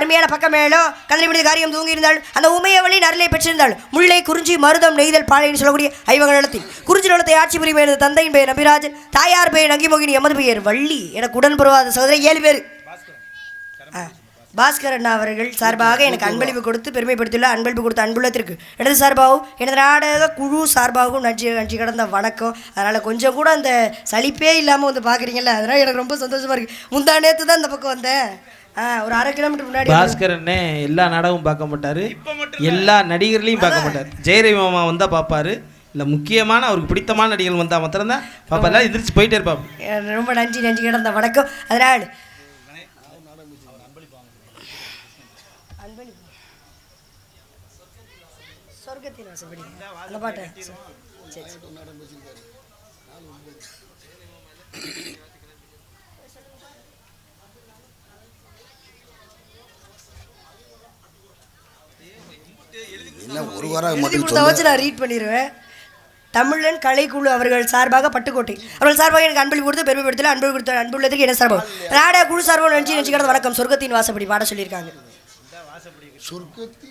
அருமையான பக்கம் மேலும் கதறி விடுது காரியம் தூங்கி இருந்தாள் அந்த உமையவளி நரலை பெற்றிருந்தாள் முல்லை குறிஞ்சி மருதம் நெய்தல் பாளைன்னு சொல்லக்கூடிய ஐவக நிலத்தில் குறிஞ்சி நிலத்தை ஆட்சி புரியும் எனது தந்தையின் பெயர் நபிராஜன், தாயார் பெயர் நங்கிமோகினி, எமது பெயர் வள்ளி. எனக்கு உடன்புறவாத சகோதரி 7 பேர். பாஸ்கர் அண்ணா அவர்கள் சார்பாக எனக்கு அன்பளிப்பு கொடுத்து பெருமைப்படுத்தியுள்ள அன்பளிப்பு கொடுத்த அன்புள்ளத்திற்கு எனது சார்பாகவும் எனது நாடக குழு சார்பாகவும் நன்றி கடந்த வணக்கம். அதனால் கொஞ்சம் கூட அந்த சலிப்பே இல்லாமல் வந்து பார்க்குறீங்கல்ல, அதனால் எனக்கு ரொம்ப சந்தோஷமாக இருக்குது. முந்தா நேற்று தான் இந்த பக்கம் வந்தேன். ஒரு 1/2 கிலோமீட்டர் முன்னாடி பாஸ்கர் அண்ணே எல்லா நாடகமும் பார்க்க மாட்டார், எல்லா நடிகர்களையும் பார்க்க மாட்டார். ஜெயரவி மாமா வந்தால் பார்ப்பார், இல்லை முக்கியமான அவருக்கு பிடித்தமான நடிகர்கள் வந்தால் மாத்திரம்தான் பார்ப்பார். எந்திரிச்சு போயிட்டே இருப்பார். ரொம்ப நன்றி கடந்த வணக்கம். அதனால் சொர்க்கத்தின் வாசப்படி அந்த பாட்டு நான் ரீட் பண்ணிடுவேன். தமிழன் கலைக்குழு அவர்கள் சார்பாக பட்டுக்கோட்டை அவர்கள் சார்பாக எனக்கு அன்பளிப்பு கொடுத்து பெருமைப்படுத்தல அன்பு கொடுத்த அன்புள்ளதுக்கு என்ன சார்பாக நாடக குழு சார்பாக நன்றி கடந்த வணக்கம். சொர்க்கத்தின் வாசப்படி பாட சொல்லியிருக்காங்க. சொர்க்கத்துக்கு